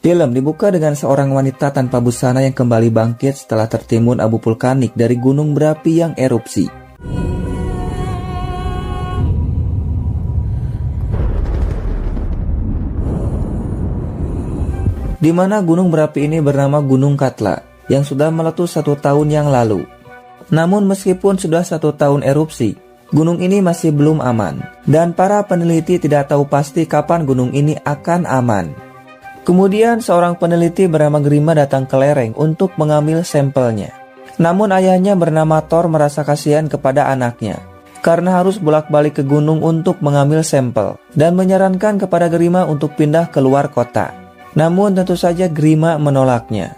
Film dibuka dengan seorang wanita tanpa busana yang kembali bangkit setelah tertimbun abu vulkanik dari gunung berapi yang erupsi. Di mana gunung berapi ini bernama Gunung Katla yang sudah meletus 1 tahun yang lalu. Namun meskipun sudah 1 tahun erupsi, gunung ini masih belum aman, dan para peneliti tidak tahu pasti kapan gunung ini akan aman. Kemudian seorang peneliti bernama Grima datang ke lereng untuk mengambil sampelnya. Namun ayahnya bernama Thor merasa kasihan kepada anaknya karena harus bolak-balik ke gunung untuk mengambil sampel dan menyarankan kepada Grima untuk pindah keluar kota. Namun tentu saja Grima menolaknya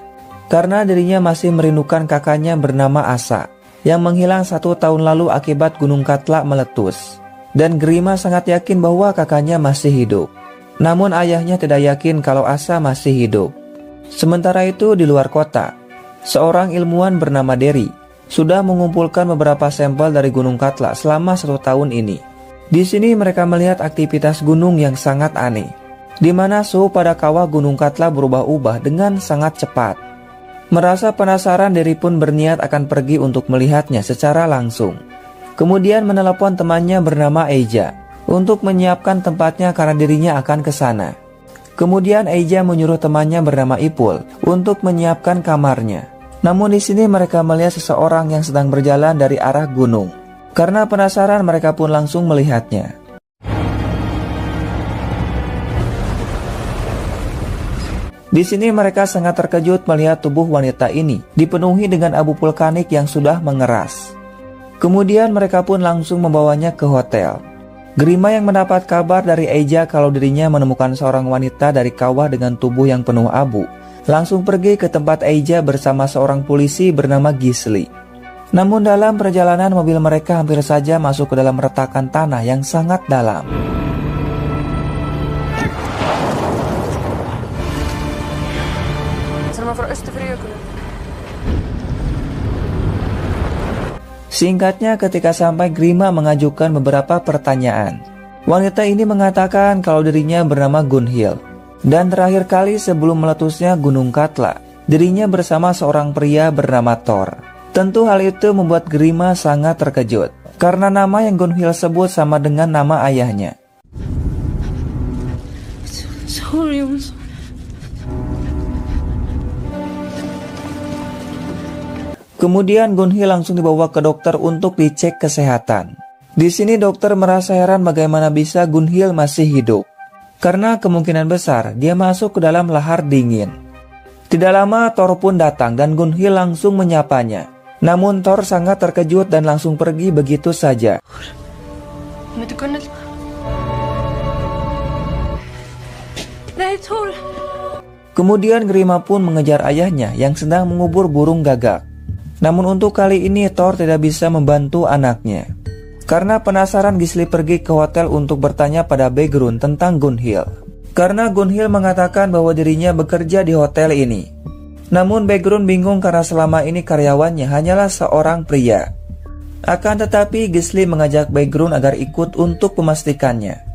karena dirinya masih merindukan kakaknya bernama Asa yang menghilang 1 tahun lalu akibat Gunung Katla meletus. Dan Grima sangat yakin bahwa kakaknya masih hidup. Namun ayahnya tidak yakin kalau Asa masih hidup. Sementara itu di luar kota, seorang ilmuwan bernama Derry sudah mengumpulkan beberapa sampel dari Gunung Katla selama 1 tahun ini. Di sini mereka melihat aktivitas gunung yang sangat aneh, di mana suhu pada kawah Gunung Katla berubah-ubah dengan sangat cepat. Merasa penasaran, Derry pun berniat akan pergi untuk melihatnya secara langsung. Kemudian menelepon temannya bernama Eija untuk menyiapkan tempatnya karena dirinya akan ke sana. Kemudian Eija menyuruh temannya bernama Ipul untuk menyiapkan kamarnya. Namun di sini mereka melihat seseorang yang sedang berjalan dari arah gunung. Karena penasaran, mereka pun langsung melihatnya. Di sini mereka sangat terkejut melihat tubuh wanita ini dipenuhi dengan abu vulkanik yang sudah mengeras. Kemudian mereka pun langsung membawanya ke hotel. Grima yang mendapat kabar dari Eija kalau dirinya menemukan seorang wanita dari kawah dengan tubuh yang penuh abu, langsung pergi ke tempat Eija bersama seorang polisi bernama Gisli. Namun dalam perjalanan mobil mereka hampir saja masuk ke dalam retakan tanah yang sangat dalam. Singkatnya, ketika sampai, Grima mengajukan beberapa pertanyaan. Wanita ini mengatakan kalau dirinya bernama Gunhild, dan terakhir kali sebelum meletusnya Gunung Katla, dirinya bersama seorang pria bernama Thor. Tentu hal itu membuat Grima sangat terkejut, karena nama yang Gunhild sebut sama dengan nama ayahnya. Kemudian Gunhild langsung dibawa ke dokter untuk dicek kesehatan. Di sini dokter merasa heran bagaimana bisa Gunhild masih hidup, karena kemungkinan besar dia masuk ke dalam lahar dingin. Tidak lama Thor pun datang dan Gunhild langsung menyapanya. Namun Thor sangat terkejut dan langsung pergi begitu saja. Kemudian Grima pun mengejar ayahnya yang sedang mengubur burung gagak. Namun untuk kali ini Thor tidak bisa membantu anaknya. Karena penasaran, Gisli pergi ke hotel untuk bertanya pada Bergrun tentang Gunhild. Karena Gunhild mengatakan bahwa dirinya bekerja di hotel ini. Namun Bergrun bingung karena selama ini karyawannya hanyalah seorang pria. Akan tetapi Gisli mengajak Bergrun agar ikut untuk memastikannya.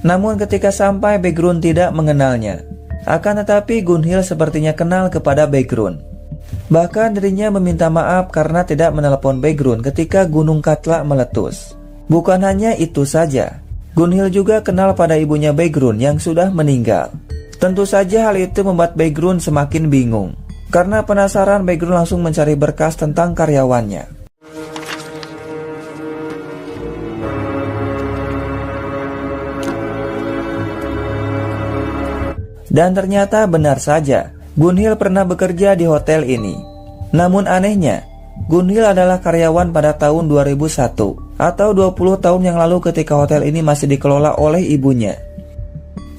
Namun ketika sampai, Bergrun tidak mengenalnya. Akan tetapi Gunhild sepertinya kenal kepada Bergrun. Bahkan dirinya meminta maaf karena tidak menelepon Bergrun ketika Gunung Katla meletus. Bukan hanya itu saja, Gunhild juga kenal pada ibunya Bergrun yang sudah meninggal. Tentu saja hal itu membuat Bergrun semakin bingung. Karena penasaran, Bergrun langsung mencari berkas tentang karyawannya. Dan ternyata benar saja, Gunhild pernah bekerja di hotel ini. Namun anehnya, Gunhild adalah karyawan pada tahun 2001 atau 20 tahun yang lalu ketika hotel ini masih dikelola oleh ibunya.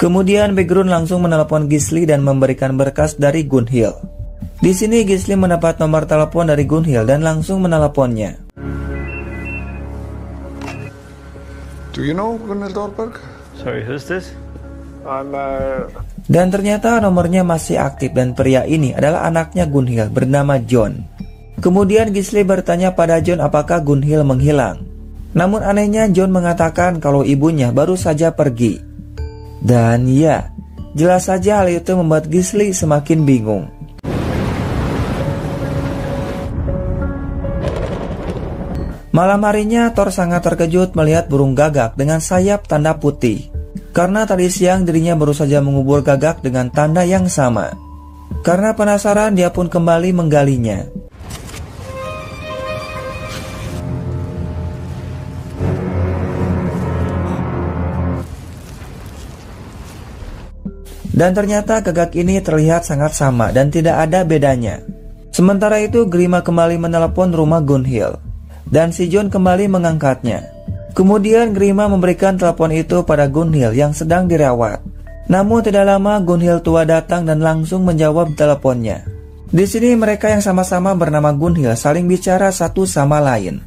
Kemudian Bergrun langsung menelepon Gisli dan memberikan berkas dari Gunhild. Di sini Gisli mendapat nomor telepon dari Gunhild dan langsung meneleponnya. Do you know Gunhild Thorberg? Sorry, who's this? Dan ternyata nomornya masih aktif dan pria ini adalah anaknya Gunhild bernama John. Kemudian Gisli bertanya pada John apakah Gunhild menghilang. Namun anehnya John mengatakan kalau ibunya baru saja pergi. Dan ya, Jelas saja hal itu membuat Gisli semakin bingung. Malam harinya Thor sangat terkejut melihat burung gagak dengan sayap tanda putih. Karena tadi siang dirinya baru saja mengubur gagak dengan tanda yang sama. Karena penasaran dia pun kembali menggalinya. Dan ternyata gagak ini terlihat sangat sama dan tidak ada bedanya. Sementara itu Grima kembali menelepon rumah Gunhild. Dan si Jon kembali mengangkatnya. Kemudian Grima memberikan telepon itu pada Gunhild yang sedang dirawat. Namun tidak lama Gunhild tua datang dan langsung menjawab teleponnya. Di sini mereka yang sama-sama bernama Gunhild saling bicara satu sama lain.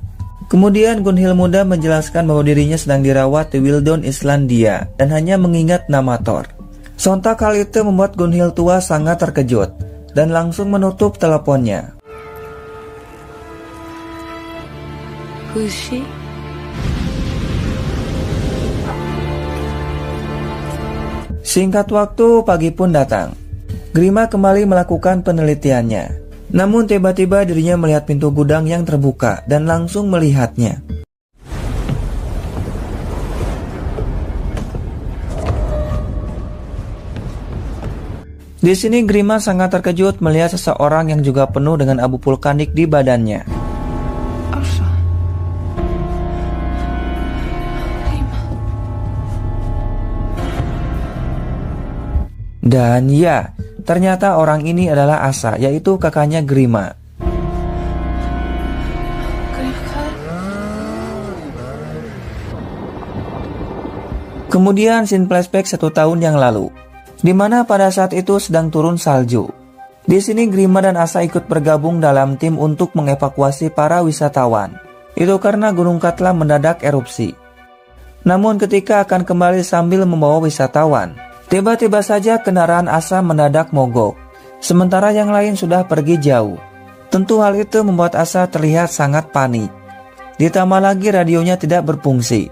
Kemudian Gunhild muda menjelaskan bahwa dirinya sedang dirawat di Wildon Islandia dan hanya mengingat nama Thor. Sontak hal itu membuat Gunhild tua sangat terkejut dan langsung menutup teleponnya. Who's she? Singkat waktu, pagi pun datang. Grima kembali melakukan penelitiannya. Namun tiba-tiba dirinya melihat pintu gudang yang terbuka dan langsung melihatnya. Di sini Grima sangat terkejut melihat seseorang yang juga penuh dengan abu vulkanik di badannya. Dan ya, ternyata orang ini adalah Asa, yaitu kakaknya Grima. Kemudian scene flashback 1 tahun yang lalu, di mana pada saat itu sedang turun salju. Di sini Grima dan Asa ikut bergabung dalam tim untuk mengevakuasi para wisatawan. Itu karena Gunung Katla mendadak erupsi. Namun ketika akan kembali sambil membawa wisatawan, tiba-tiba saja kendaraan Asa mendadak mogok, sementara yang lain sudah pergi jauh. Tentu hal itu membuat Asa terlihat sangat panik. Ditambah lagi radionya tidak berfungsi.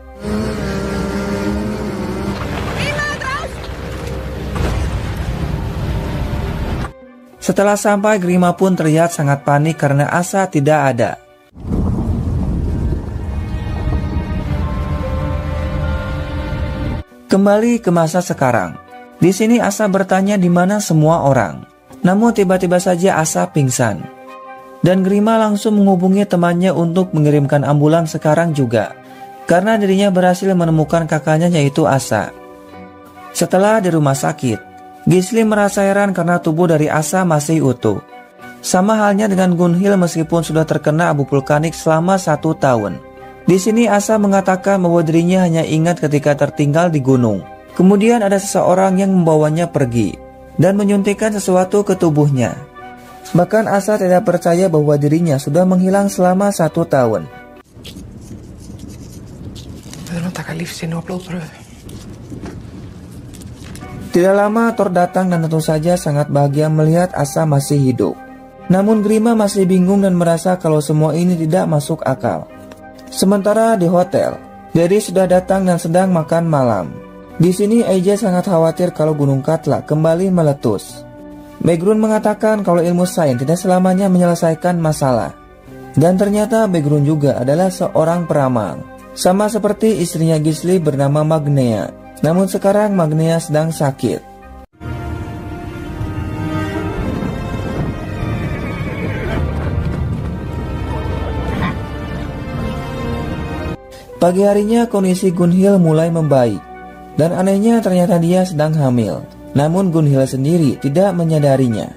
Setelah sampai, Grima pun terlihat sangat panik karena Asa tidak ada. Kembali ke masa sekarang. Di sini Asa bertanya di mana semua orang. Namun tiba-tiba saja Asa pingsan. Dan Grima langsung menghubungi temannya untuk mengirimkan ambulans sekarang juga. Karena dirinya berhasil menemukan kakaknya yaitu Asa. Setelah di rumah sakit, Gisli merasa heran karena tubuh dari Asa masih utuh. Sama halnya dengan Gunhild meskipun sudah terkena abu vulkanik selama 1 tahun. Di sini Asa mengatakan bahwa dirinya hanya ingat ketika tertinggal di gunung. Kemudian ada seseorang yang membawanya pergi dan menyuntikkan sesuatu ke tubuhnya. Bahkan Asa tidak percaya bahwa dirinya sudah menghilang selama 1 tahun. Tidak lama Thor datang dan tentu saja sangat bahagia melihat Asa masih hidup. Namun Grima masih bingung dan merasa kalau semua ini tidak masuk akal. Sementara di hotel, Daddy sudah datang dan sedang makan malam. Di sini Eija sangat khawatir kalau Gunung Katla kembali meletus. Begrun mengatakan kalau ilmu sains tidak selamanya menyelesaikan masalah. Dan ternyata Begrun juga adalah seorang peramal. Sama seperti istrinya Gisli bernama Magnea. Namun sekarang Magnea sedang sakit. Pagi harinya kondisi Gunhild mulai membaik. Dan anehnya ternyata dia sedang hamil. Namun Gunhild sendiri tidak menyadarinya.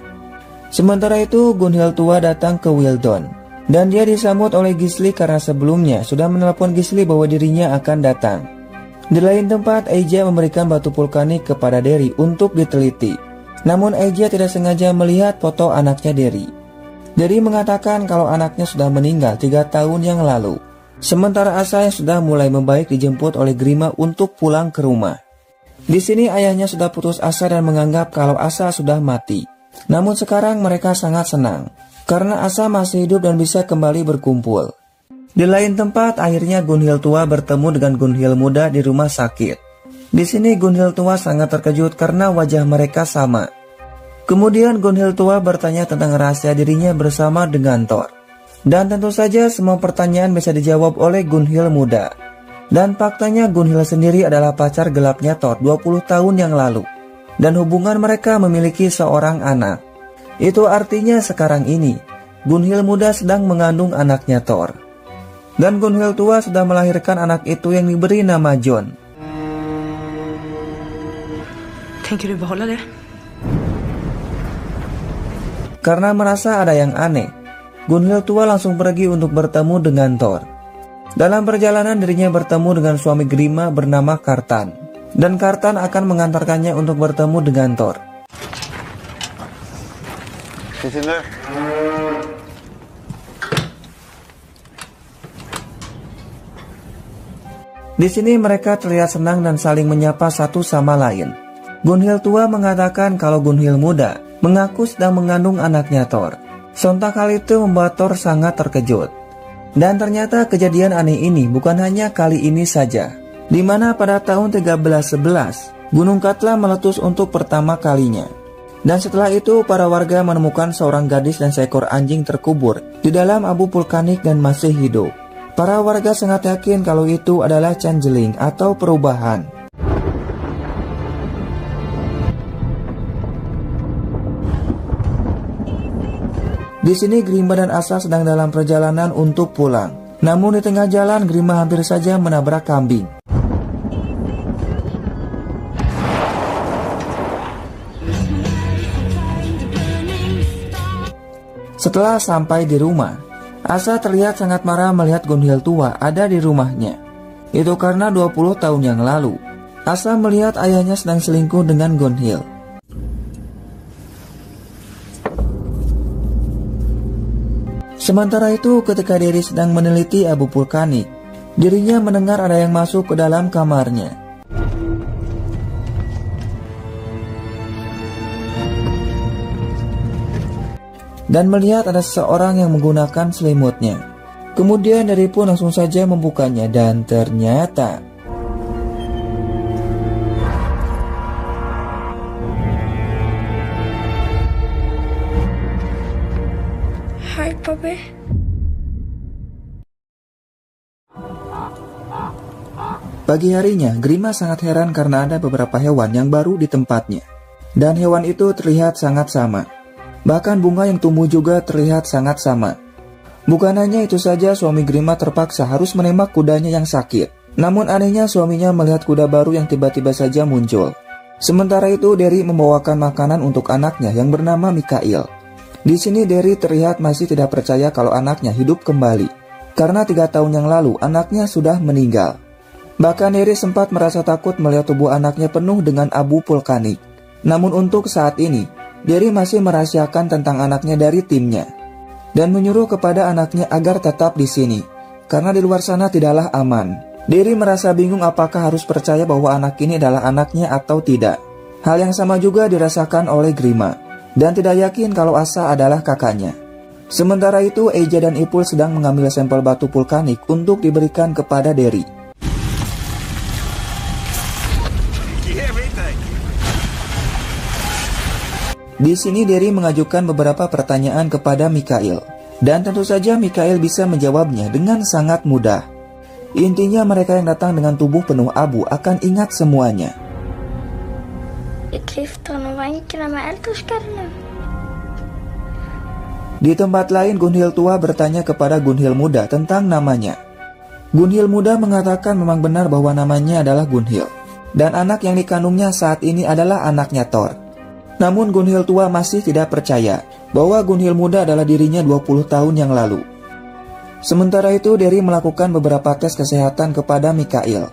Sementara itu Gunhild tua datang ke Wildon. Dan dia disambut oleh Gisli karena sebelumnya sudah menelepon Gisli bahwa dirinya akan datang. Di lain tempat Eija memberikan batu vulkanik kepada Derry untuk diteliti. Namun Eija tidak sengaja melihat foto anaknya Derry. Derry mengatakan kalau anaknya sudah meninggal 3 tahun yang lalu. Sementara Asa yang sudah mulai membaik dijemput oleh Grima untuk pulang ke rumah. Di sini ayahnya sudah putus asa dan menganggap kalau Asa sudah mati. Namun sekarang mereka sangat senang karena Asa masih hidup dan bisa kembali berkumpul. Di lain tempat akhirnya Gunhild tua bertemu dengan Gunhild muda di rumah sakit. Di sini Gunhild tua sangat terkejut karena wajah mereka sama. Kemudian Gunhild tua bertanya tentang rahasia dirinya bersama dengan Thor. Dan tentu saja semua pertanyaan bisa dijawab oleh Gunhild muda. Dan faktanya Gunhild sendiri adalah pacar gelapnya Thor 20 tahun yang lalu. Dan hubungan mereka memiliki seorang anak. Itu artinya sekarang ini Gunhild muda sedang mengandung anaknya Thor. Dan Gunhild tua sudah melahirkan anak itu yang diberi nama Jon. Tänker du behålla det? Karena merasa ada yang aneh, Gunhild tua langsung pergi untuk bertemu dengan Thor. Dalam perjalanan dirinya bertemu dengan suami Grima bernama Kartan. Dan Kartan akan mengantarkannya untuk bertemu dengan Thor. Di sini mereka terlihat senang dan saling menyapa satu sama lain. Gunhild tua mengatakan kalau Gunhild muda mengaku sedang mengandung anaknya Thor. Sontak hal itu membuat Thor sangat terkejut. Dan ternyata kejadian aneh ini bukan hanya kali ini saja, di mana pada tahun 1311 Gunung Katla meletus untuk pertama kalinya. Dan setelah itu para warga menemukan seorang gadis dan seekor anjing terkubur di dalam abu vulkanik dan masih hidup. Para warga sangat yakin kalau itu adalah changeling atau perubahan. Di sini Grima dan Asa sedang dalam perjalanan untuk pulang. Namun di tengah jalan Grima hampir saja menabrak kambing. Setelah sampai di rumah, Asa terlihat sangat marah melihat Gunhild tua ada di rumahnya. Itu karena 20 tahun yang lalu, Asa melihat ayahnya sedang selingkuh dengan Gunhild. Sementara itu ketika Derry sedang meneliti abu vulkanik, dirinya mendengar ada yang masuk ke dalam kamarnya. Dan melihat ada seseorang yang menggunakan selimutnya. Kemudian Derry pun langsung saja membukanya dan ternyata Hai, Papi. Pagi harinya, Grima sangat heran karena ada beberapa hewan yang baru di tempatnya. Dan hewan itu terlihat sangat sama. Bahkan bunga yang tumbuh juga terlihat sangat sama. Bukan hanya itu saja, suami Grima terpaksa harus menembak kudanya yang sakit. Namun anehnya suaminya melihat kuda baru yang tiba-tiba saja muncul. Sementara itu Derry membawakan makanan untuk anaknya yang bernama Mikael. Di sini Derry terlihat masih tidak percaya kalau anaknya hidup kembali. Karena 3 tahun yang lalu anaknya sudah meninggal. Bahkan Derry sempat merasa takut melihat tubuh anaknya penuh dengan abu vulkanik. Namun untuk saat ini, Derry masih merahasiakan tentang anaknya dari timnya. Dan menyuruh kepada anaknya agar tetap di sini. Karena di luar sana tidaklah aman. Derry merasa bingung apakah harus percaya bahwa anak ini adalah anaknya atau tidak. Hal yang sama juga dirasakan oleh Grima. Dan tidak yakin kalau Asa adalah kakaknya. Sementara itu Eija dan Ipul sedang mengambil sampel batu vulkanik untuk diberikan kepada Derry. Di sini Derry mengajukan beberapa pertanyaan kepada Mikael. Dan tentu saja Mikael bisa menjawabnya dengan sangat mudah. Intinya mereka yang datang dengan tubuh penuh abu akan ingat semuanya. Di tempat lain Gunhild tua bertanya kepada Gunhild muda tentang namanya. Gunhild muda mengatakan memang benar bahwa namanya adalah Gunhild. Dan anak yang dikandungnya saat ini adalah anaknya Thor. Namun Gunhild tua masih tidak percaya bahwa Gunhild muda adalah dirinya 20 tahun yang lalu. Sementara itu Derry melakukan beberapa tes kesehatan kepada Mikael.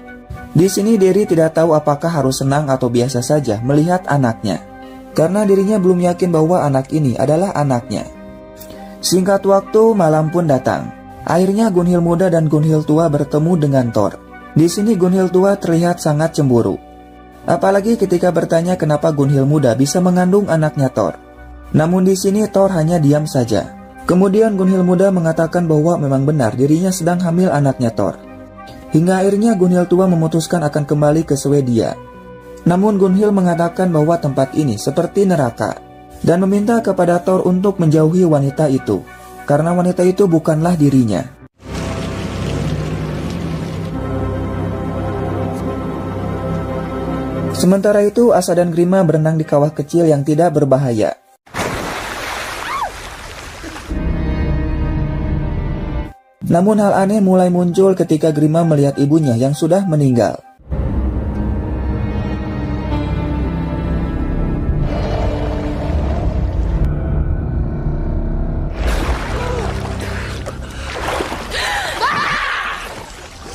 Di sini Derry tidak tahu apakah harus senang atau biasa saja melihat anaknya. Karena dirinya belum yakin bahwa anak ini adalah anaknya. Singkat waktu, malam pun datang. Akhirnya Gunhild muda dan Gunhild tua bertemu dengan Thor. Di sini Gunhild tua terlihat sangat cemburu. Apalagi ketika bertanya kenapa Gunhild muda bisa mengandung anaknya Thor. Namun di sini Thor hanya diam saja. Kemudian Gunhild muda mengatakan bahwa memang benar dirinya sedang hamil anaknya Thor. Hingga akhirnya Gunhild tua memutuskan akan kembali ke Swedia. Namun Gunhild mengatakan bahwa tempat ini seperti neraka dan meminta kepada Thor untuk menjauhi wanita itu, karena wanita itu bukanlah dirinya. Sementara itu, Asa dan Grima berenang di kawah kecil yang tidak berbahaya. Namun hal aneh mulai muncul ketika Grima melihat ibunya yang sudah meninggal.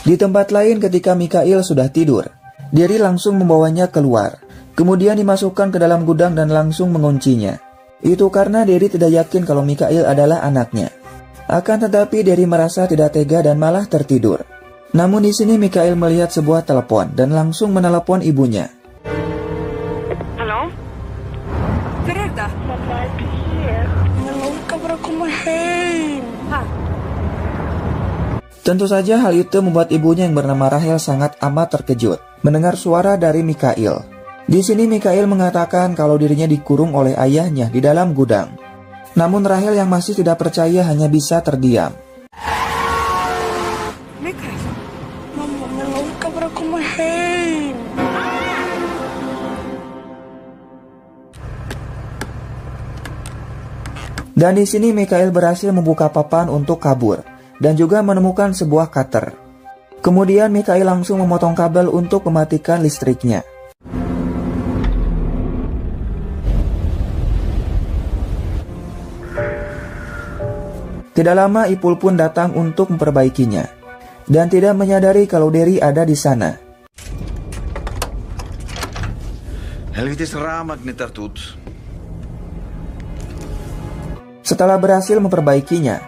Di tempat lain ketika Mikael sudah tidur, Derry langsung membawanya keluar. Kemudian dimasukkan ke dalam gudang dan langsung menguncinya. Itu karena Derry tidak yakin kalau Mikael adalah anaknya. Akan tetapi Derry merasa tidak tega dan malah tertidur. Namun di sini Mikael melihat sebuah telepon dan langsung menelepon ibunya. Hallå? Berätta. Mamma är blek. Men hon ska bara komma hem. Tentu saja hal itu membuat ibunya yang bernama Rahel sangat amat terkejut mendengar suara dari Mikael. Di sini Mikael mengatakan kalau dirinya dikurung oleh ayahnya di dalam gudang. Namun Rahel yang masih tidak percaya hanya bisa terdiam. Mikael. Mamma, men hon ska bara komma hem. Dan di sini Mikael berhasil membuka papan untuk kabur dan juga menemukan sebuah cutter. Kemudian Mikael langsung memotong kabel untuk mematikan listriknya. Tidak lama Ipul pun datang untuk memperbaikinya dan tidak menyadari kalau Derry ada di sana. Helvetis raamagnetar tut. Setelah berhasil memperbaikinya,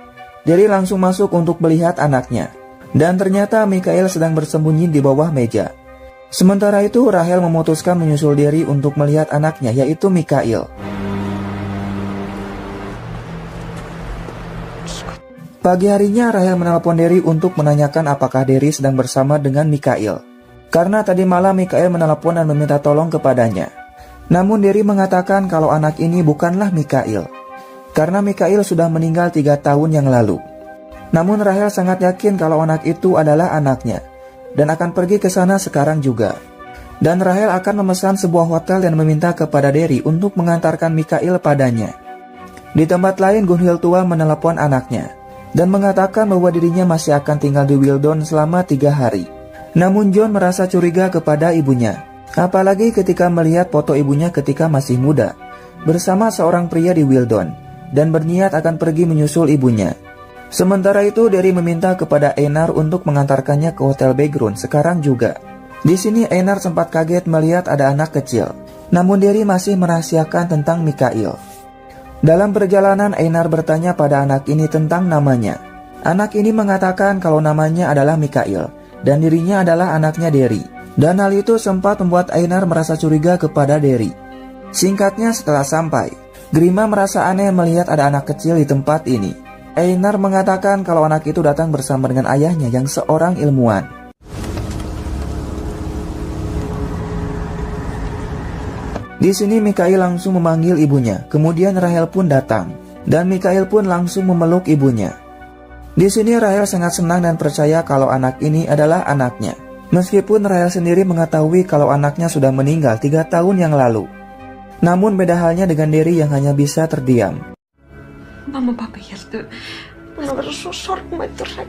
Derry langsung masuk untuk melihat anaknya. Dan ternyata Mikael sedang bersembunyi di bawah meja. Sementara itu Rahel memutuskan menyusul Derry untuk melihat anaknya, yaitu Mikael. Pagi harinya Rahel menelpon Derry untuk menanyakan apakah Derry sedang bersama dengan Mikael. Karena tadi malam Mikael menelpon dan meminta tolong kepadanya. Namun Derry mengatakan kalau anak ini bukanlah Mikael, karena Mikael sudah meninggal 3 tahun yang lalu. Namun Rahel sangat yakin kalau anak itu adalah anaknya dan akan pergi ke sana sekarang juga. Dan Rahel akan memesan sebuah hotel dan meminta kepada Derry untuk mengantarkan Mikael padanya. Di tempat lain Gunhild tua menelepon anaknya dan mengatakan bahwa dirinya masih akan tinggal di Wildon selama 3 hari. Namun John merasa curiga kepada ibunya, apalagi ketika melihat foto ibunya ketika masih muda bersama seorang pria di Wildon dan berniat akan pergi menyusul ibunya. Sementara itu Derry meminta kepada Einar untuk mengantarkannya ke Hotel Background sekarang juga. Di sini Einar sempat kaget melihat ada anak kecil, namun Derry masih merahasiakan tentang Mikael. Dalam perjalanan Einar bertanya pada anak ini tentang namanya. Anak ini mengatakan kalau namanya adalah Mikael dan dirinya adalah anaknya Derry. Dan hal itu sempat membuat Einar merasa curiga kepada Derry. Singkatnya setelah sampai, Grima merasa aneh melihat ada anak kecil di tempat ini. Einar mengatakan kalau anak itu datang bersama dengan ayahnya yang seorang ilmuwan. Di sini Mikael langsung memanggil ibunya, kemudian Rahel pun datang, dan Mikael pun langsung memeluk ibunya. Di sini Rahel sangat senang dan percaya kalau anak ini adalah anaknya. Meskipun Rahel sendiri mengetahui kalau anaknya sudah meninggal 3 tahun yang lalu. Namun beda halnya dengan Derry yang hanya bisa terdiam. Mamma och pappa är helt död. Hon har varit så sorgmødt rätt.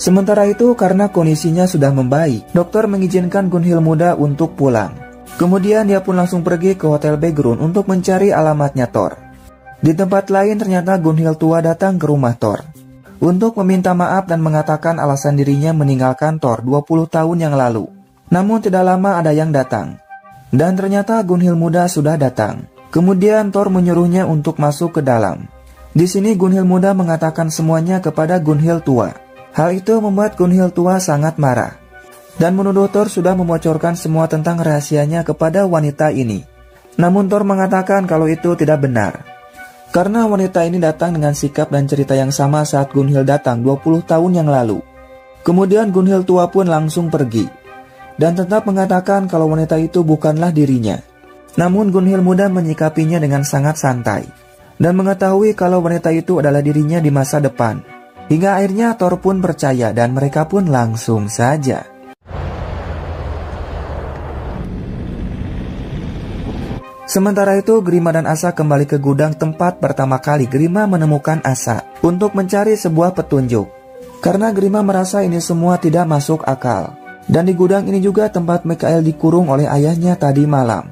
Sementara itu karena kondisinya sudah membaik, dokter mengizinkan Gunhild muda untuk pulang. Kemudian dia pun langsung pergi ke Hotel Background untuk mencari alamatnya Thor. Di tempat lain ternyata Gunhild tua datang ke rumah Thor untuk meminta maaf dan mengatakan alasan dirinya meninggalkan Thor 20 tahun yang lalu. Namun tidak lama ada yang datang. Dan ternyata Gunhild muda sudah datang. Kemudian Thor menyuruhnya untuk masuk ke dalam. Di sini Gunhild muda mengatakan semuanya kepada Gunhild tua. Hal itu membuat Gunhild tua sangat marah dan menuduh Thor sudah membocorkan semua tentang rahasianya kepada wanita ini. Namun Thor mengatakan kalau itu tidak benar. Karena wanita ini datang dengan sikap dan cerita yang sama saat Gunhild datang 20 tahun yang lalu. Kemudian Gunhild tua pun langsung pergi dan tetap mengatakan kalau wanita itu bukanlah dirinya. Namun Gunhild muda menyikapinya dengan sangat santai dan mengetahui kalau wanita itu adalah dirinya di masa depan. Hingga akhirnya Thor pun percaya dan mereka pun langsung saja. Sementara itu, Grima dan Asa kembali ke gudang tempat pertama kali Grima menemukan Asa untuk mencari sebuah petunjuk. Karena Grima merasa ini semua tidak masuk akal. Dan di gudang ini juga tempat Mikael dikurung oleh ayahnya tadi malam.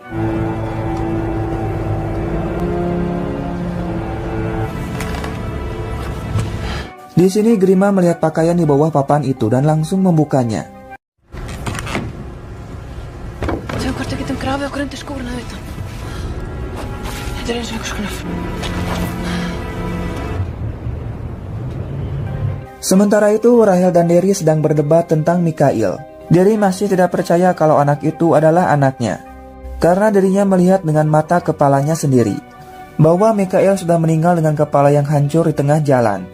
Di sini Grima melihat pakaian di bawah papan itu dan langsung membukanya. Sementara itu, Rahel dan Derry sedang berdebat tentang Mikael. Derry masih tidak percaya kalau anak itu adalah anaknya, karena dirinya melihat dengan mata kepalanya sendiri bahwa Mikael sudah meninggal dengan kepala yang hancur di tengah jalan.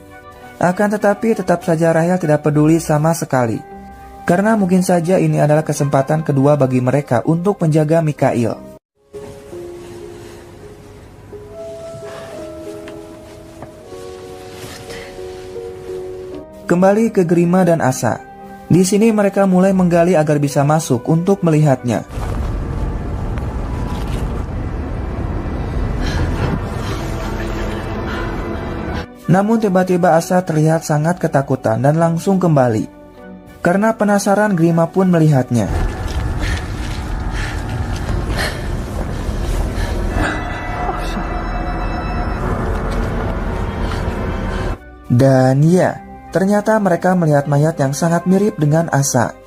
Akan tetapi tetap saja Rahel tidak peduli sama sekali, karena mungkin saja ini adalah kesempatan kedua bagi mereka untuk menjaga Mikael. Kembali ke Grima dan Asa. Di sini mereka mulai menggali agar bisa masuk untuk melihatnya. Namun tiba-tiba Asa terlihat sangat ketakutan dan langsung kembali. Karena penasaran, Grima pun melihatnya. Dan ya, ternyata mereka melihat mayat yang sangat mirip dengan Asa.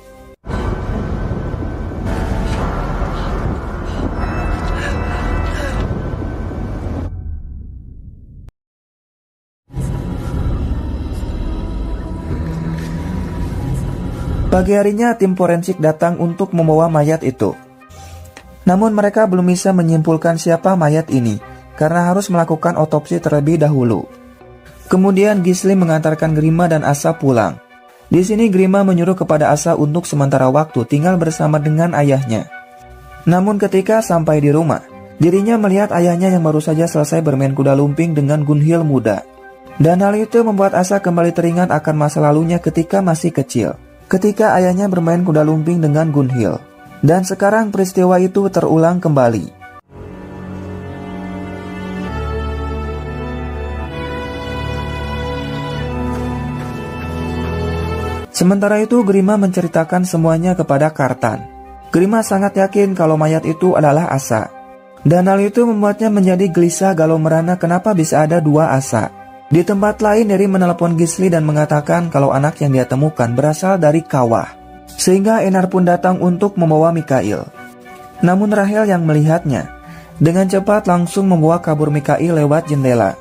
Pagi harinya tim forensik datang untuk membawa mayat itu. Namun mereka belum bisa menyimpulkan siapa mayat ini karena harus melakukan otopsi terlebih dahulu. Kemudian Gisli mengantarkan Grima dan Asa pulang. Di sini Grima menyuruh kepada Asa untuk sementara waktu tinggal bersama dengan ayahnya. Namun ketika sampai di rumah, dirinya melihat ayahnya yang baru saja selesai bermain kuda lumping dengan Gunhild muda. Dan hal itu membuat Asa kembali teringat akan masa lalunya ketika masih kecil, ketika ayahnya bermain kuda lumping dengan Gunhild. Dan sekarang peristiwa itu terulang kembali. Sementara itu Grima menceritakan semuanya kepada Kjartan. Grima sangat yakin kalau mayat itu adalah Asa. Dan hal itu membuatnya menjadi gelisah galau merana kenapa bisa ada dua Asa. Di tempat lain Derry menelepon Gisli dan mengatakan kalau anak yang dia temukan berasal dari kawah. Sehingga Einar pun datang untuk membawa Mikael. Namun Rahel yang melihatnya dengan cepat langsung membawa kabur Mikael lewat jendela.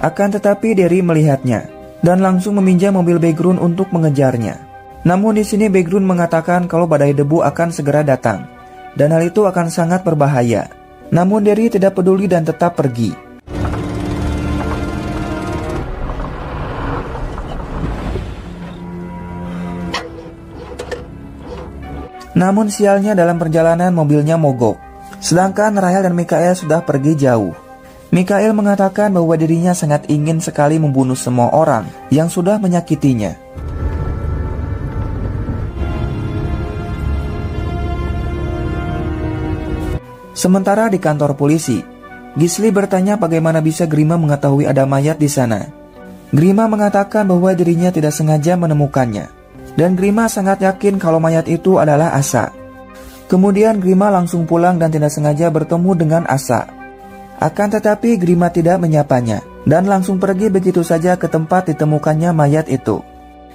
Akan tetapi Derry melihatnya dan langsung meminjam mobil Begrun untuk mengejarnya. Namun di sini Begrun mengatakan kalau badai debu akan segera datang dan hal itu akan sangat berbahaya. Namun Derry tidak peduli dan tetap pergi. Namun sialnya dalam perjalanan mobilnya mogok. Sedangkan Rahel dan Mikael sudah pergi jauh. Mikael mengatakan bahwa dirinya sangat ingin sekali membunuh semua orang yang sudah menyakitinya. Sementara di kantor polisi, Gisli bertanya bagaimana bisa Grima mengetahui ada mayat di sana. Grima mengatakan bahwa dirinya tidak sengaja menemukannya. Dan Grima sangat yakin kalau mayat itu adalah Asa. Kemudian Grima langsung pulang dan tidak sengaja bertemu dengan Asa. Akan tetapi Grima tidak menyapanya dan langsung pergi begitu saja ke tempat ditemukannya mayat itu.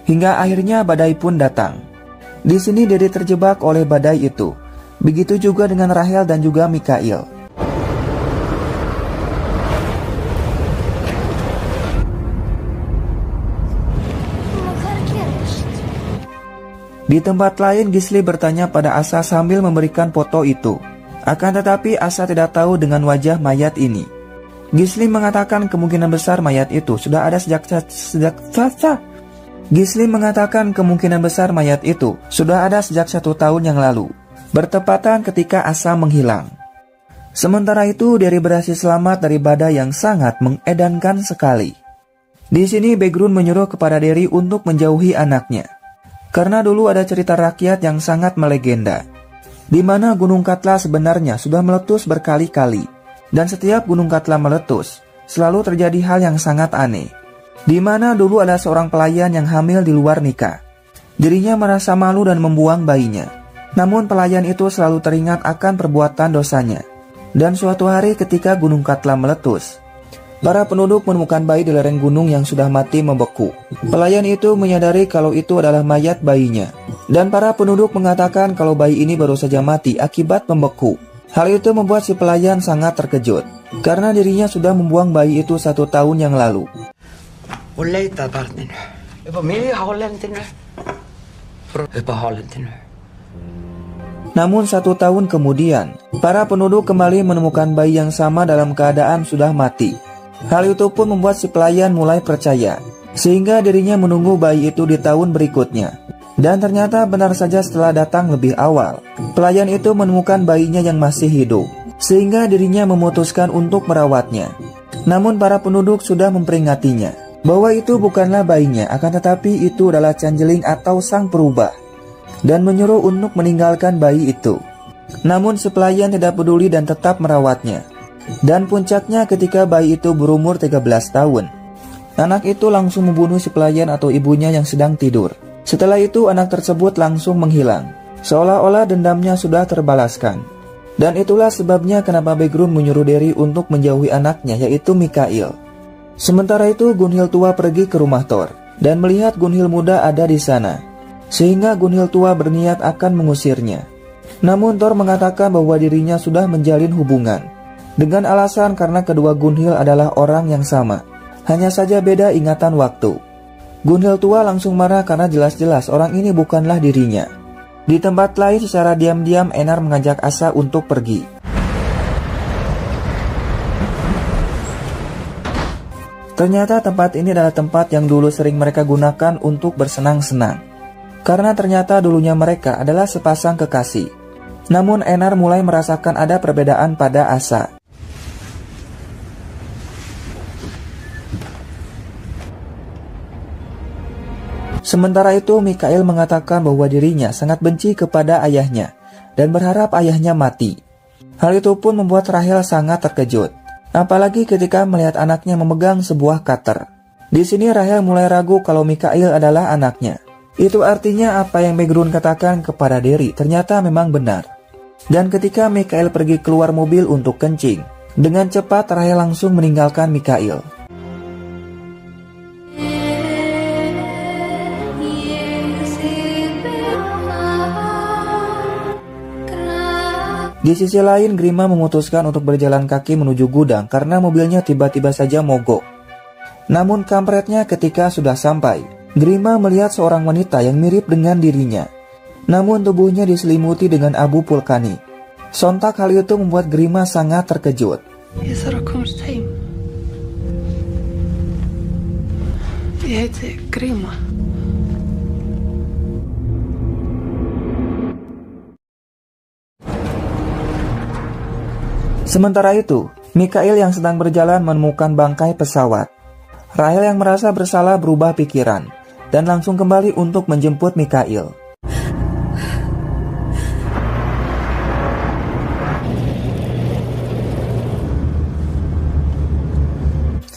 Hingga akhirnya badai pun datang. Di sini Derry terjebak oleh badai itu. Begitu juga dengan Rahel dan juga Mikael. Di tempat lain, Gisli bertanya pada Asa sambil memberikan foto itu. Akan tetapi Asa tidak tahu dengan wajah mayat ini. Gisli mengatakan kemungkinan besar mayat itu sudah ada Gisli mengatakan kemungkinan besar mayat itu sudah ada sejak 1 tahun yang lalu, bertepatan ketika Asa menghilang. Sementara itu, Derry berhasil selamat dari badai yang sangat mengedankan sekali. Di sini Begrun menyuruh kepada Derry untuk menjauhi anaknya. Karena dulu ada cerita rakyat yang sangat melegenda, di mana Gunung Katla sebenarnya sudah meletus berkali-kali. Dan setiap Gunung Katla meletus, selalu terjadi hal yang sangat aneh. Di mana dulu ada seorang pelayan yang hamil di luar nikah. Dirinya merasa malu dan membuang bayinya. Namun pelayan itu selalu teringat akan perbuatan dosanya. Dan suatu hari ketika Gunung Katla meletus, para penduduk menemukan bayi di lereng gunung yang sudah mati membeku. Pelayan itu menyadari kalau itu adalah mayat bayinya. Dan para penduduk mengatakan kalau bayi ini baru saja mati akibat membeku. Hal itu membuat si pelayan sangat terkejut, karena dirinya sudah membuang bayi itu 1 tahun yang lalu. Namun 1 tahun kemudian, para penduduk kembali menemukan bayi yang sama dalam keadaan sudah mati. Hal itu pun membuat si pelayan mulai percaya, sehingga dirinya menunggu bayi itu di tahun berikutnya. Dan ternyata benar saja setelah datang lebih awal, pelayan itu menemukan bayinya yang masih hidup, sehingga dirinya memutuskan untuk merawatnya. Namun para penduduk sudah memperingatinya bahwa itu bukanlah bayinya, akan tetapi itu adalah Canjeling atau sang perubah, dan menyuruh untuk meninggalkan bayi itu. Namun si pelayan tidak peduli dan tetap merawatnya. Dan puncaknya ketika bayi itu berumur 13 tahun, anak itu langsung membunuh si pelayan atau ibunya yang sedang tidur. Setelah itu anak tersebut langsung menghilang, seolah-olah dendamnya sudah terbalaskan. Dan itulah sebabnya kenapa Begrun menyuruh Derry untuk menjauhi anaknya, yaitu Mikail. Sementara itu Gunhild tua pergi ke rumah Thor dan melihat Gunhild muda ada di sana, sehingga Gunhild tua berniat akan mengusirnya. Namun Thor mengatakan bahwa dirinya sudah menjalin hubungan, dengan alasan karena kedua Gunhild adalah orang yang sama, hanya saja beda ingatan waktu. Gunhild tua langsung marah karena jelas-jelas orang ini bukanlah dirinya. Di tempat lain secara diam-diam Einar mengajak Asa untuk pergi. Ternyata tempat ini adalah tempat yang dulu sering mereka gunakan untuk bersenang-senang. Karena ternyata dulunya mereka adalah sepasang kekasih. Namun Einar mulai merasakan ada perbedaan pada Asa. Sementara itu Mikail mengatakan bahwa dirinya sangat benci kepada ayahnya dan berharap ayahnya mati. Hal itu pun membuat Rahel sangat terkejut, apalagi ketika melihat anaknya memegang sebuah cutter. Di sini Rahel mulai ragu kalau Mikail adalah anaknya. Itu artinya apa yang Begrun katakan kepada Derry ternyata memang benar. Dan ketika Mikail pergi keluar mobil untuk kencing, dengan cepat Rahel langsung meninggalkan Mikail. Di sisi lain, Grima memutuskan untuk berjalan kaki menuju gudang karena mobilnya tiba-tiba saja mogok. Namun kampretnya ketika sudah sampai, Grima melihat seorang wanita yang mirip dengan dirinya. Namun tubuhnya diselimuti dengan abu vulkanik. Sontak hal itu membuat Grima sangat terkejut. Grima. Sementara itu, Mikail yang sedang berjalan menemukan bangkai pesawat. Rahel yang merasa bersalah berubah pikiran dan langsung kembali untuk menjemput Mikail.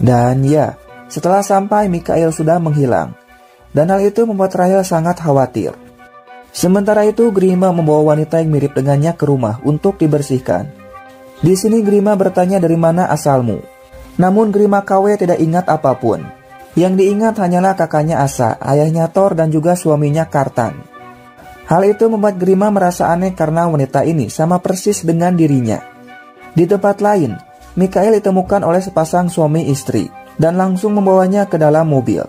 Dan ya, setelah sampai Mikail sudah menghilang, dan hal itu membuat Rahel sangat khawatir. Sementara itu Grima membawa wanita yang mirip dengannya ke rumah untuk dibersihkan. Di sini Grima bertanya dari mana asalmu. Namun Grima KW tidak ingat apapun. Yang diingat hanyalah kakaknya Asa, ayahnya Thor dan juga suaminya Kartan. Hal itu membuat Grima merasa aneh karena wanita ini sama persis dengan dirinya. Di tempat lain, Mikail ditemukan oleh sepasang suami istri dan langsung membawanya ke dalam mobil.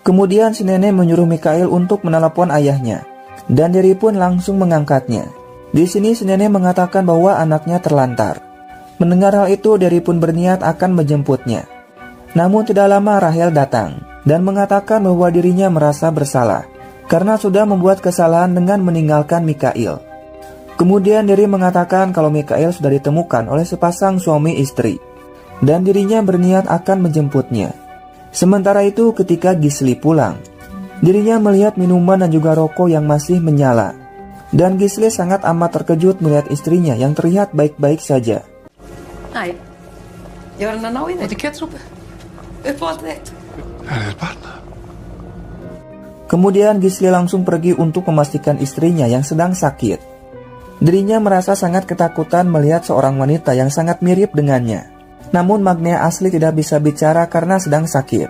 Kemudian si nenek menyuruh Mikail untuk menelepon ayahnya dan Derry pun langsung mengangkatnya. Di sini si nenek mengatakan bahwa anaknya terlantar. Mendengar hal itu, Derry pun berniat akan menjemputnya. Namun tidak lama Rachel datang dan mengatakan bahwa dirinya merasa bersalah karena sudah membuat kesalahan dengan meninggalkan Mikhail. Kemudian Derry mengatakan kalau Mikhail sudah ditemukan oleh sepasang suami istri dan dirinya berniat akan menjemputnya. Sementara itu ketika Gisli pulang, dirinya melihat minuman dan juga rokok yang masih menyala. Dan Gisli sangat amat terkejut melihat istrinya yang terlihat baik-baik saja. Nej, gör den nou in. Etikettruppe. Uppåt rätt. Kemudian Gisli langsung pergi untuk memastikan istrinya yang sedang sakit. Dirinya merasa sangat ketakutan melihat seorang wanita yang sangat mirip dengannya. Namun Magnea asli tidak bisa bicara karena sedang sakit.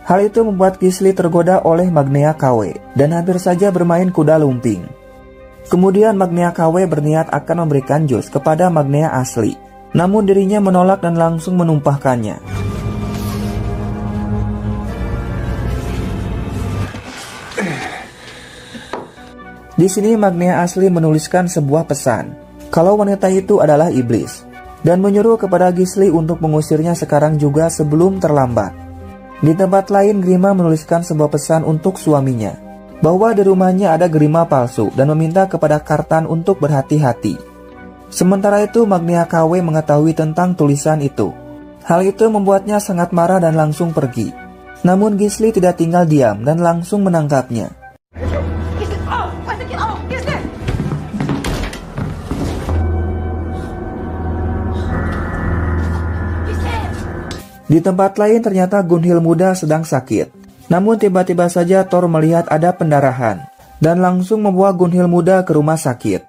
Hal itu membuat Gisli tergoda oleh Magnea KW dan hampir saja bermain kuda lumping. Kemudian Magnea KW berniat akan memberikan jus kepada Magnea asli. Namun dirinya menolak dan langsung menumpahkannya. Di sini Magnea asli menuliskan sebuah pesan kalau wanita itu adalah iblis dan menyuruh kepada Gisli untuk mengusirnya sekarang juga sebelum terlambat. Di tempat lain Grima menuliskan sebuah pesan untuk suaminya bahwa di rumahnya ada Grima palsu dan meminta kepada Kartan untuk berhati-hati. Sementara itu Magnea KW mengetahui tentang tulisan itu. Hal itu membuatnya sangat marah dan langsung pergi. Namun Gisli tidak tinggal diam dan langsung menangkapnya. Di tempat lain ternyata Gunhild muda sedang sakit. Namun tiba-tiba saja Thor melihat ada pendarahan dan langsung membawa Gunhild muda ke rumah sakit.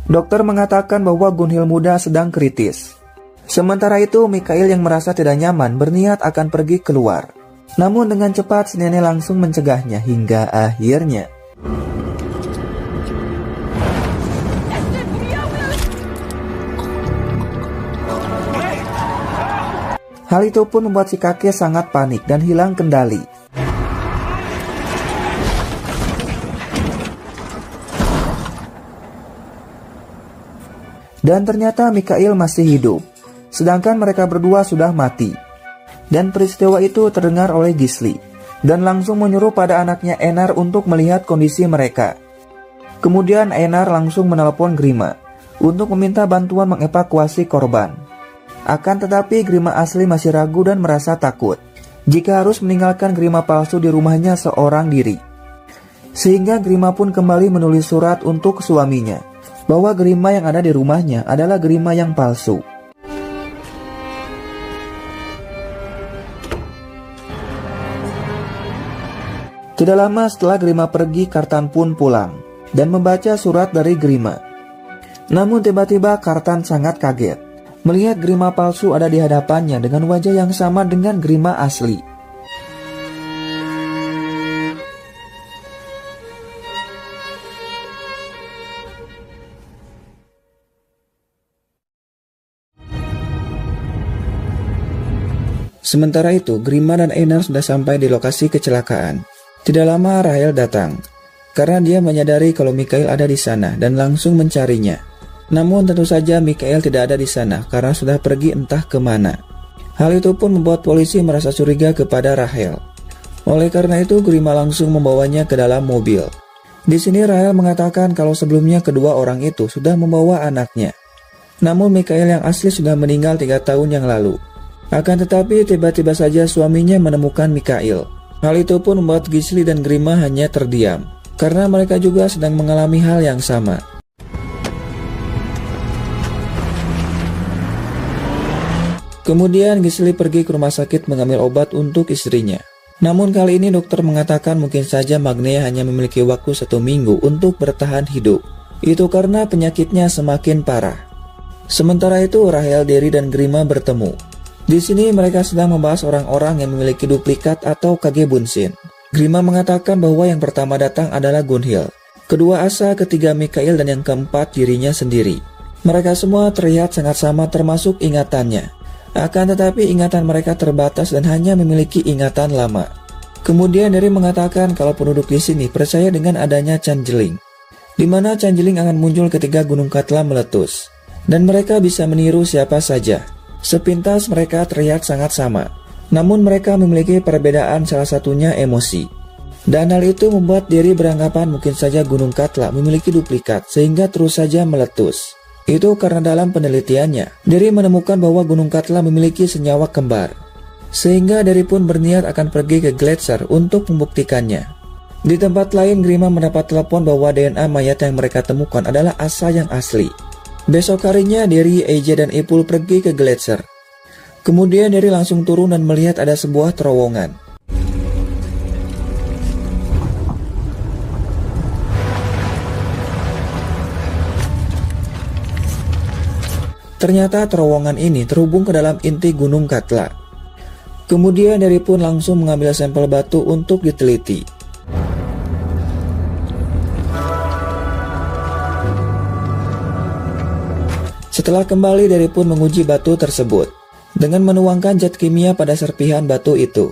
Dokter mengatakan bahwa Gunhild muda sedang kritis. Sementara itu Mikhail yang merasa tidak nyaman berniat akan pergi keluar. Namun dengan cepat si nenek langsung mencegahnya hingga akhirnya. Hal itu pun membuat si kakek sangat panik dan hilang kendali. Dan ternyata Mikhail masih hidup, sedangkan mereka berdua sudah mati. Dan peristiwa itu terdengar oleh Gisli, dan langsung menyuruh pada anaknya Einar untuk melihat kondisi mereka. Kemudian Einar langsung menelepon Grima, untuk meminta bantuan mengevakuasi korban. Akan tetapi Grima asli masih ragu dan merasa takut, jika harus meninggalkan Grima palsu di rumahnya seorang diri. Sehingga Grima pun kembali menulis surat untuk suaminya, bahwa Grima yang ada di rumahnya adalah Grima yang palsu. Tidak lama setelah Grima pergi, Kartan pun pulang dan membaca surat dari Grima. Namun tiba-tiba Kartan sangat kaget melihat Grima palsu ada di hadapannya dengan wajah yang sama dengan Grima asli. Sementara itu, Grima dan Einar sudah sampai di lokasi kecelakaan. Tidak lama Rachel datang, karena dia menyadari kalau Mikhail ada di sana dan langsung mencarinya. Namun tentu saja Mikhail tidak ada di sana karena sudah pergi entah kemana. Hal itu pun membuat polisi merasa curiga kepada Rachel. Oleh karena itu, Grima langsung membawanya ke dalam mobil. Di sini Rachel mengatakan kalau sebelumnya kedua orang itu sudah membawa anaknya. Namun Mikhail yang asli sudah meninggal 3 tahun yang lalu. Akan tetapi tiba-tiba saja suaminya menemukan Mikhail. Hal itu pun membuat Gisli dan Grima hanya terdiam, karena mereka juga sedang mengalami hal yang sama. Kemudian Gisli pergi ke rumah sakit mengambil obat untuk istrinya. Namun kali ini dokter mengatakan mungkin saja Magnea hanya memiliki waktu 1 minggu untuk bertahan hidup. Itu karena penyakitnya semakin parah. Sementara itu Rachel, Derry dan Grima bertemu. Di sini mereka sedang membahas orang-orang yang memiliki duplikat atau Kage Bunshin. Grima mengatakan bahwa yang pertama datang adalah Gunhild, kedua Asa, ketiga Mikhail, dan yang keempat dirinya sendiri. Mereka semua terlihat sangat sama termasuk ingatannya. Akan tetapi ingatan mereka terbatas dan hanya memiliki ingatan lama. Kemudian Derry mengatakan kalau penduduk di sini percaya dengan adanya Changeling. di mana Changeling akan muncul ketika Gunung Katla meletus, dan mereka bisa meniru siapa saja. Sepintas mereka terlihat sangat sama, namun mereka memiliki perbedaan, salah satunya emosi. Dan hal itu membuat Derry beranggapan mungkin saja Gunung Katla memiliki duplikat sehingga terus saja meletus. Itu karena dalam penelitiannya, Derry menemukan bahwa Gunung Katla memiliki senyawa kembar. Sehingga Derry pun berniat akan pergi ke Gletser untuk membuktikannya. Di tempat lain, Grima mendapat telepon bahwa DNA mayat yang mereka temukan adalah Asa yang asli. Besok harinya, Derry, AJ, dan Ipul pergi ke Gletser. Kemudian Derry langsung turun dan melihat ada sebuah terowongan. Ternyata terowongan ini terhubung ke dalam inti Gunung Katla. Kemudian Derry pun langsung mengambil sampel batu untuk diteliti. Setelah kembali, Derry pun menguji batu tersebut dengan menuangkan zat kimia pada serpihan batu itu.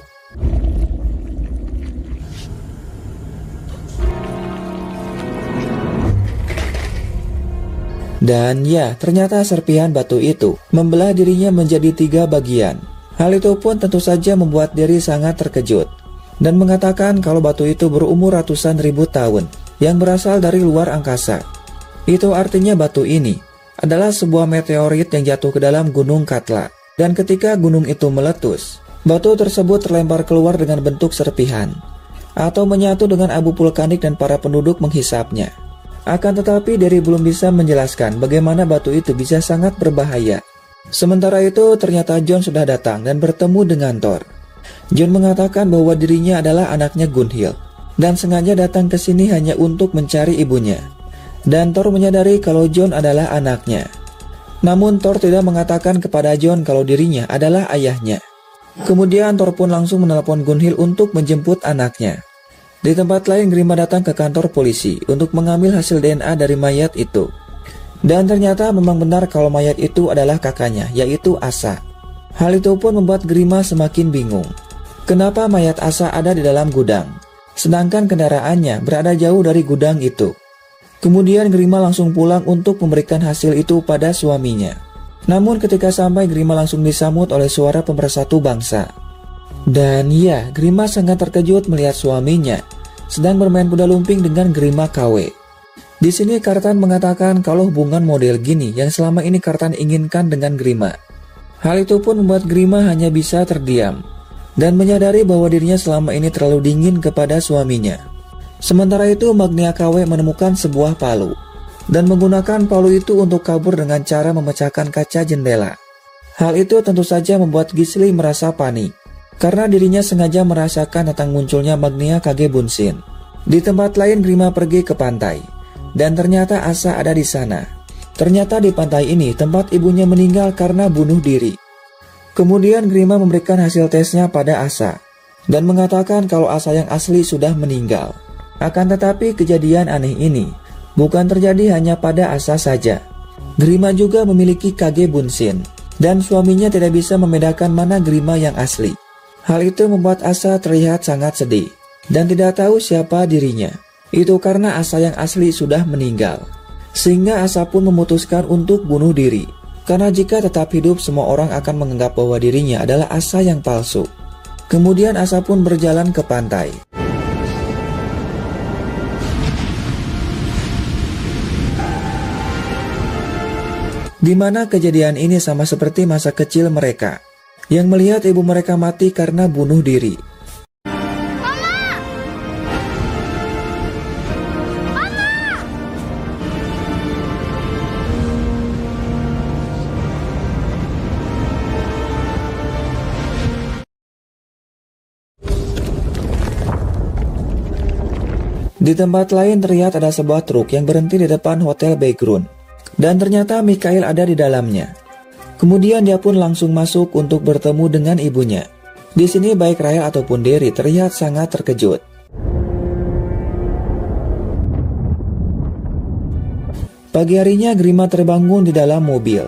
Dan ya, ternyata serpihan batu itu membelah dirinya menjadi 3 bagian. Hal itu pun tentu saja membuat Derry sangat terkejut dan mengatakan kalau batu itu berumur ratusan ribu tahun yang berasal dari luar angkasa. Itu artinya batu ini adalah sebuah meteorit yang jatuh ke dalam Gunung Katla. Dan ketika gunung itu meletus, batu tersebut terlempar keluar dengan bentuk serpihan atau menyatu dengan abu vulkanik dan para penduduk menghisapnya. Akan tetapi Derry belum bisa menjelaskan bagaimana batu itu bisa sangat berbahaya. Sementara itu ternyata John sudah datang dan bertemu dengan Thor. John mengatakan bahwa dirinya adalah anaknya Gunhild dan sengaja datang ke sini hanya untuk mencari ibunya. Dan Thor menyadari kalau John adalah anaknya. Namun Thor tidak mengatakan kepada John kalau dirinya adalah ayahnya. Kemudian Thor pun langsung menelepon Gunhild untuk menjemput anaknya. Di tempat lain, Grima datang ke kantor polisi untuk mengambil hasil DNA dari mayat itu. Dan ternyata memang benar kalau mayat itu adalah kakaknya, yaitu Asa. Hal itu pun membuat Grima semakin bingung. Kenapa mayat Asa ada di dalam gudang, sedangkan kendaraannya berada jauh dari gudang itu? Kemudian Grima langsung pulang untuk memberikan hasil itu pada suaminya. Namun ketika sampai, Grima langsung disambut oleh suara pemersatu bangsa. Dan ya, Grima sangat terkejut melihat suaminya sedang bermain kuda lumping dengan Grima KW. Di sini Kartan mengatakan kalau hubungan model gini yang selama ini Kartan inginkan dengan Grima. Hal itu pun membuat Grima hanya bisa terdiam dan menyadari bahwa dirinya selama ini terlalu dingin kepada suaminya. Sementara itu Magnia KW menemukan sebuah palu dan menggunakan palu itu untuk kabur dengan cara memecahkan kaca jendela. Hal itu tentu saja membuat Gisli merasa panik karena dirinya sengaja merasakan tentang munculnya Magnia Kage Bunshin. Di tempat lain, Grima pergi ke pantai dan ternyata Asa ada di sana. Ternyata di pantai ini tempat ibunya meninggal karena bunuh diri. Kemudian Grima memberikan hasil tesnya pada Asa dan mengatakan kalau Asa yang asli sudah meninggal. Akan tetapi kejadian aneh ini bukan terjadi hanya pada Asa saja. Grima juga memiliki Kage Bunshin dan suaminya tidak bisa membedakan mana Grima yang asli. Hal itu membuat Asa terlihat sangat sedih dan tidak tahu siapa dirinya. Itu karena Asa yang asli sudah meninggal. Sehingga Asa pun memutuskan untuk bunuh diri. Karena jika tetap hidup, semua orang akan menganggap bahwa dirinya adalah Asa yang palsu. Kemudian Asa pun berjalan ke pantai. Di mana kejadian ini sama seperti masa kecil mereka, yang melihat ibu mereka mati karena bunuh diri. Di tempat lain terlihat ada sebuah truk yang berhenti di depan Hotel Background. Dan ternyata Mikhail ada di dalamnya. Kemudian dia pun langsung masuk untuk bertemu dengan ibunya. Di sini baik Rahel ataupun Derry terlihat sangat terkejut. Pagi harinya Grima terbangun di dalam mobil.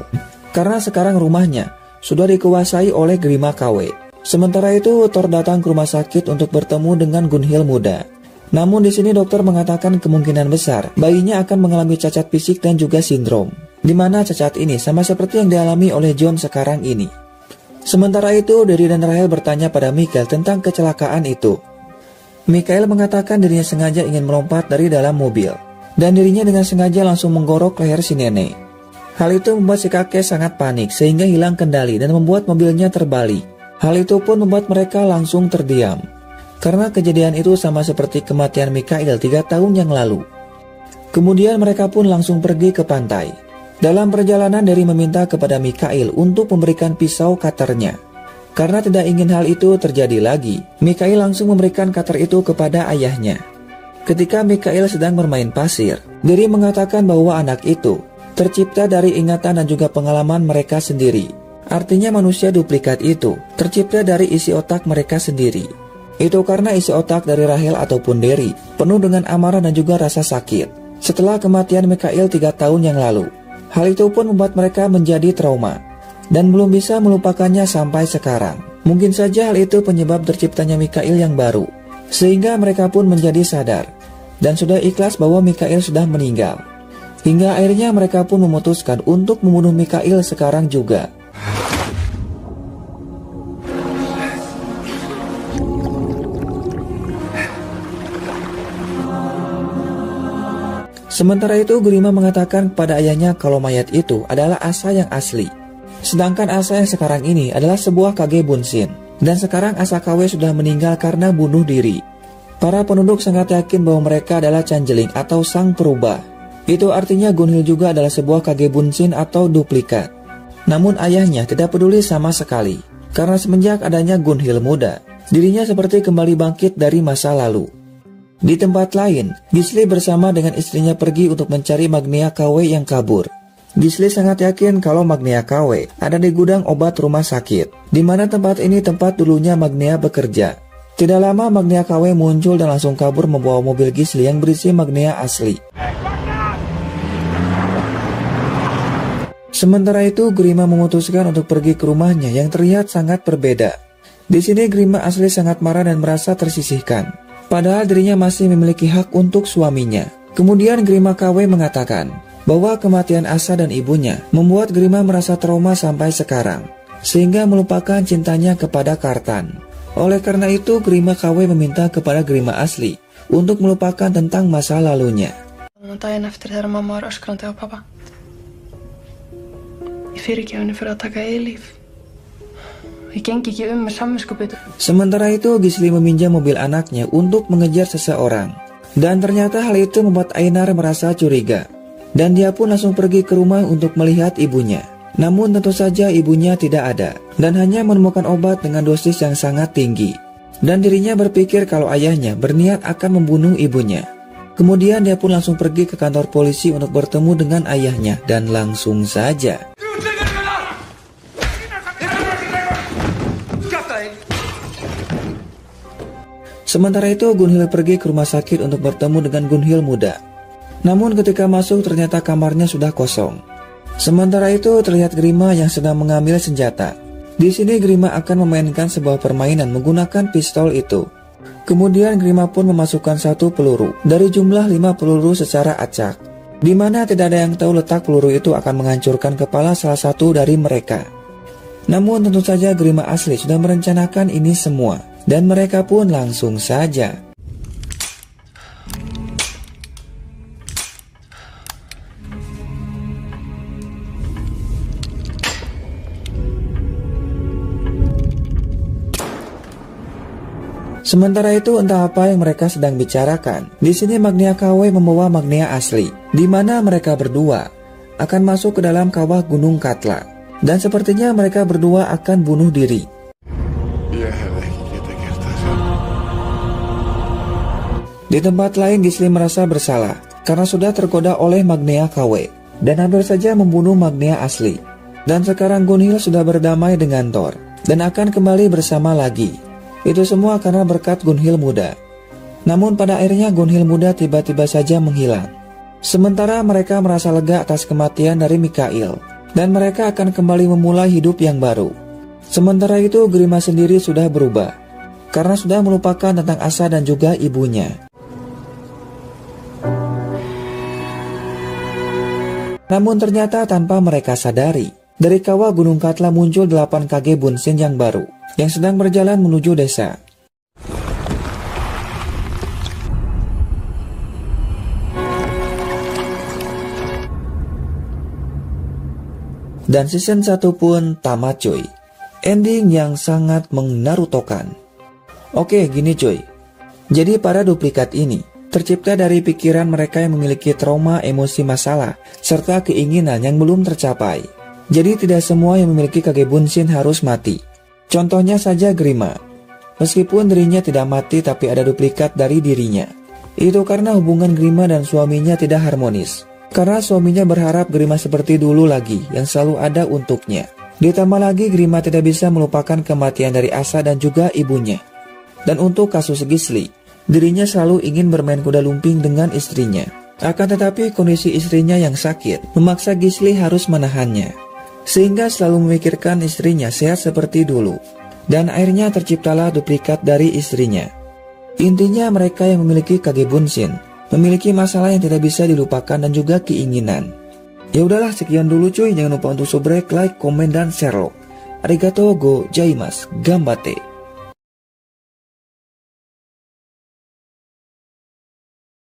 Karena sekarang rumahnya sudah dikuasai oleh Grima KW. Sementara itu Thor datang ke rumah sakit untuk bertemu dengan Gunhild muda. Namun di sini dokter mengatakan kemungkinan besar bayinya akan mengalami cacat fisik dan juga sindrom, di mana cacat ini sama seperti yang dialami oleh John sekarang ini. Sementara itu, Derry dan Rahel bertanya pada Michael tentang kecelakaan itu. Michael mengatakan dirinya sengaja ingin melompat dari dalam mobil, dan dirinya dengan sengaja langsung menggorok leher si nenek. Hal itu membuat si kakek sangat panik sehingga hilang kendali dan membuat mobilnya terbalik. Hal itu pun membuat mereka langsung terdiam, karena kejadian itu sama seperti kematian Michael 3 tahun yang lalu. Kemudian mereka pun langsung pergi ke pantai. Dalam perjalanan, Derry meminta kepada Michael untuk memberikan pisau cutter-nya. Karena tidak ingin hal itu terjadi lagi, Michael langsung memberikan cutter itu kepada ayahnya. Ketika Michael sedang bermain pasir, Derry mengatakan bahwa anak itu tercipta dari ingatan dan juga pengalaman mereka sendiri. Artinya manusia duplikat itu tercipta dari isi otak mereka sendiri. Itu karena isi otak dari Rahel ataupun Derry penuh dengan amarah dan juga rasa sakit setelah kematian Michael 3 tahun yang lalu. Hal itu pun membuat mereka menjadi trauma dan belum bisa melupakannya sampai sekarang. Mungkin saja hal itu penyebab terciptanya Michael yang baru, sehingga mereka pun menjadi sadar dan sudah ikhlas bahwa Michael sudah meninggal. Hingga akhirnya mereka pun memutuskan untuk membunuh Michael sekarang juga. Sementara itu, Grima mengatakan kepada ayahnya kalau mayat itu adalah Asa yang asli. Sedangkan Asa yang sekarang ini adalah sebuah Kage Bunshin. Dan sekarang Asa KW sudah meninggal karena bunuh diri. Para penduduk sangat yakin bahwa mereka adalah Changeling atau sang perubah. Itu artinya Gunhil juga adalah sebuah Kage Bunshin atau duplikat. Namun ayahnya tidak peduli sama sekali. Karena semenjak adanya Gunhil muda, dirinya seperti kembali bangkit dari masa lalu. Di tempat lain, Gisli bersama dengan istrinya pergi untuk mencari Magnia KW yang kabur. Gisli sangat yakin kalau Magnia KW ada di gudang obat rumah sakit, di mana tempat ini tempat dulunya Magnia bekerja. Tidak lama Magnia KW muncul dan langsung kabur membawa mobil Gisli yang berisi Magnia asli. Sementara itu, Grima memutuskan untuk pergi ke rumahnya yang terlihat sangat berbeda. Di sini Grima asli sangat marah dan merasa tersisihkan. Padahal dirinya masih memiliki hak untuk suaminya. Kemudian Grima KW mengatakan bahwa kematian Asa dan ibunya membuat Grima merasa trauma sampai sekarang, sehingga melupakan cintanya kepada Kartan. Oleh karena itu, Grima KW meminta kepada Grima asli untuk melupakan tentang masa lalunya. Daginn eftir þegar mamma var öskrandi á pappa. Ég fyrirgef henni fyrir að taka eigið líf. Sementara itu, Gisli meminjam mobil anaknya untuk mengejar seseorang. Dan ternyata hal itu membuat Einar merasa curiga. Dan dia pun langsung pergi ke rumah untuk melihat ibunya. Namun tentu saja ibunya tidak ada, dan hanya menemukan obat dengan dosis yang sangat tinggi. Dan dirinya berpikir kalau ayahnya berniat akan membunuh ibunya. Kemudian dia pun langsung pergi ke kantor polisi untuk bertemu dengan ayahnya. Dan langsung saja sementara itu, Gunhil pergi ke rumah sakit untuk bertemu dengan Gunhil muda. Namun ketika masuk ternyata kamarnya sudah kosong. Sementara itu terlihat Grima yang sedang mengambil senjata. Di sini Grima akan memainkan sebuah permainan menggunakan pistol itu. Kemudian Grima pun memasukkan 1 peluru dari jumlah 5 peluru secara acak, di mana tidak ada yang tahu letak peluru itu akan menghancurkan kepala salah satu dari mereka. Namun tentu saja Grima asli sudah merencanakan ini semua. Dan mereka pun langsung saja sementara itu entah apa yang mereka sedang bicarakan. Di sini Magnia KW membawa Magnia asli, di mana mereka berdua akan masuk ke dalam kawah Gunung Katla. Dan sepertinya mereka berdua akan bunuh diri. Di tempat lain, Gisli merasa bersalah karena sudah tergoda oleh Magnia KW dan hampir saja membunuh Magnia asli. Dan sekarang Gunhil sudah berdamai dengan Thor dan akan kembali bersama lagi. Itu semua karena berkat Gunhil muda. Namun pada akhirnya Gunhil muda tiba-tiba saja menghilang. Sementara mereka merasa lega atas kematian dari Michael dan mereka akan kembali memulai hidup yang baru. Sementara itu Grima sendiri sudah berubah karena sudah melupakan tentang Asa dan juga ibunya. Namun ternyata tanpa mereka sadari, dari kawah Gunung Katla muncul 8 kage Bunshin yang baru, yang sedang berjalan menuju desa. Dan season 1 pun tamat cuy. Ending yang sangat menarutokan. Oke, gini cuy. Jadi para duplikat ini tercipta dari pikiran mereka yang memiliki trauma, emosi, masalah, serta keinginan yang belum tercapai. Jadi tidak semua yang memiliki kage Bunshin harus mati. Contohnya saja Grima. Meskipun dirinya tidak mati tapi ada duplikat dari dirinya. Itu karena hubungan Grima dan suaminya tidak harmonis. Karena suaminya berharap Grima seperti dulu lagi yang selalu ada untuknya. Ditambah lagi Grima tidak bisa melupakan kematian dari Asa dan juga ibunya. Dan untuk kasus Gisli, dirinya selalu ingin bermain kuda lumping dengan istrinya. Akan tetapi kondisi istrinya yang sakit memaksa Gisli harus menahannya. Sehingga selalu memikirkan istrinya sehat seperti dulu. Dan akhirnya terciptalah duplikat dari istrinya. Intinya mereka yang memiliki kage Bunshin memiliki masalah yang tidak bisa dilupakan dan juga keinginan. Ya udahlah, sekian dulu cuy. Jangan lupa untuk subrek, like, komen, dan share. Arigatou gozaimasu. Gambate.